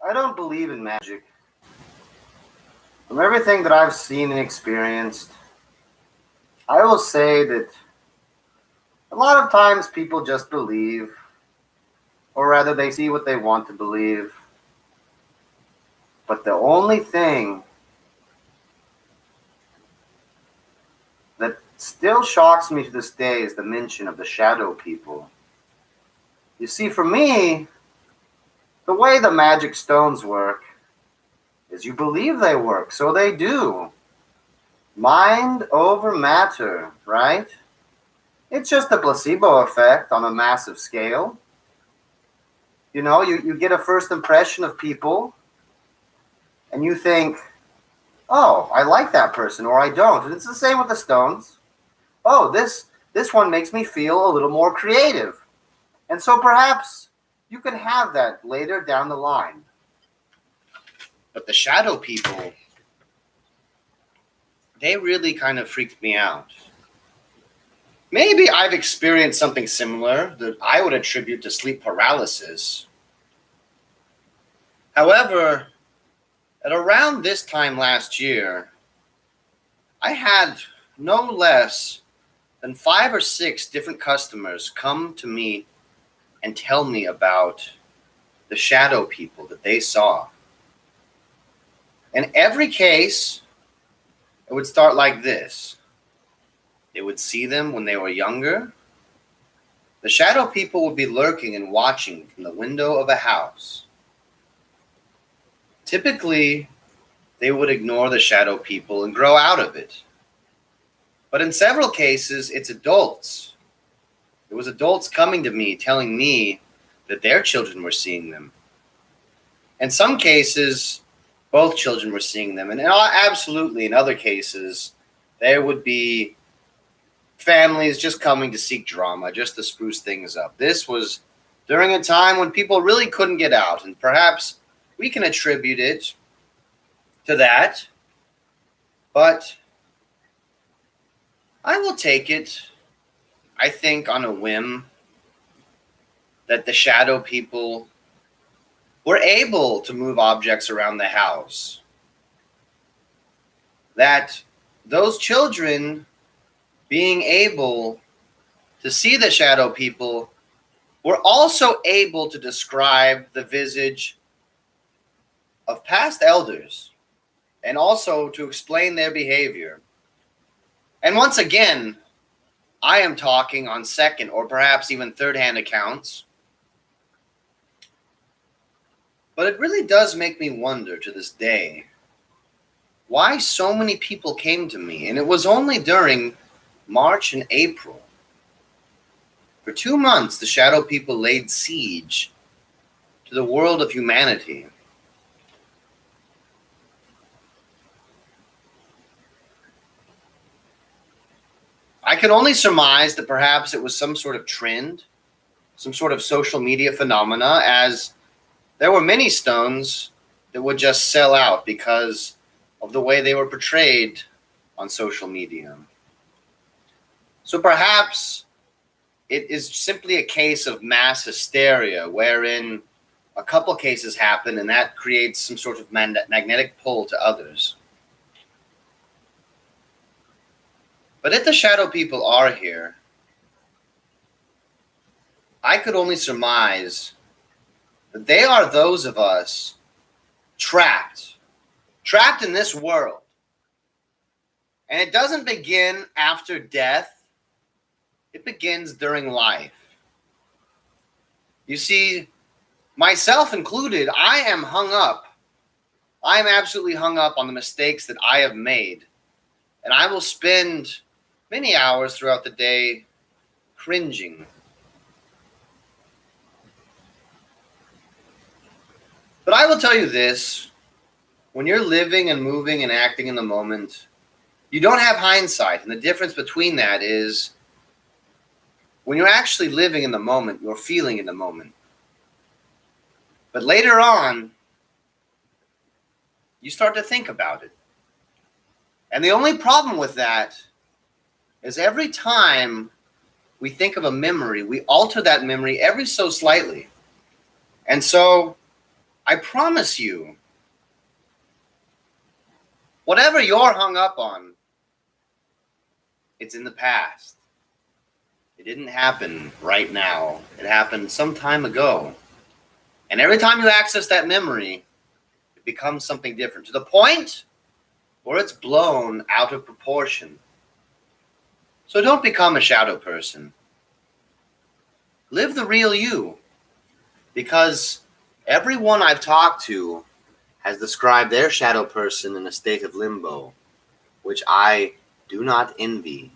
I don't believe in magic. From everything that I've seen and experienced, I will say that a lot of times people just believe, or rather, they see what they want to believe. But the only thing that still shocks me to this day is the mention of the shadow people. You see, for me, the way the magic stones work is you believe they work, so they do. Mind over matter, right? It's just a placebo effect on a massive scale. You get a first impression of people and you think, oh, I like that person, or I don't. And it's the same with the stones. Oh, this one makes me feel a little more creative. And so perhaps you can have that later down the line. But the shadow people, they really kind of freaked me out. Maybe I've experienced something similar that I would attribute to sleep paralysis. However, at around this time last year, I had no less than 5 or 6 different customers come to me and tell me about the shadow people that they saw. In every case, it would start like this. They would see them when they were younger. The shadow people would be lurking and watching from the window of a house. Typically, they would ignore the shadow people and grow out of it. But in several cases, it's adults. It was adults coming to me, telling me that their children were seeing them. In some cases, both children were seeing them. And absolutely, in other cases, there would be families just coming to seek drama, just to spruce things up. This was during a time when people really couldn't get out, and perhaps we can attribute it to that. But I will take it, I think, on a whim, that the shadow people were able to move objects around the house. That those children being able to see the shadow people were also able to describe the visage of past elders and also to explain their behavior. And once again, I am talking on second or perhaps even third-hand accounts. But it really does make me wonder to this day why so many people came to me. And it was only during March and April. For 2 months, the shadow people laid siege to the world of humanity. I can only surmise that perhaps it was some sort of trend, some sort of social media phenomena, as there were many stones that would just sell out because of the way they were portrayed on social media. So perhaps it is simply a case of mass hysteria, wherein a couple cases happen and that creates some sort of magnetic pull to others. But if the shadow people are here, I could only surmise that they are those of us trapped in this world. And it doesn't begin after death. It begins during life. You see, myself included, I am hung up. I am absolutely hung up on the mistakes that I have made. And I will spend many hours throughout the day cringing. But I will tell you this, when you're living and moving and acting in the moment, you don't have hindsight. And the difference between that is when you're actually living in the moment, you're feeling in the moment. But later on, you start to think about it. And the only problem with that is every time we think of a memory, we alter that memory every so slightly. And so I promise you, whatever you're hung up on, it's in the past. It didn't happen right now. It happened some time ago. And every time you access that memory, it becomes something different, to the point where it's blown out of proportion. So don't become a shadow person. Live the real you. Because everyone I've talked to has described their shadow person in a state of limbo, which I do not envy.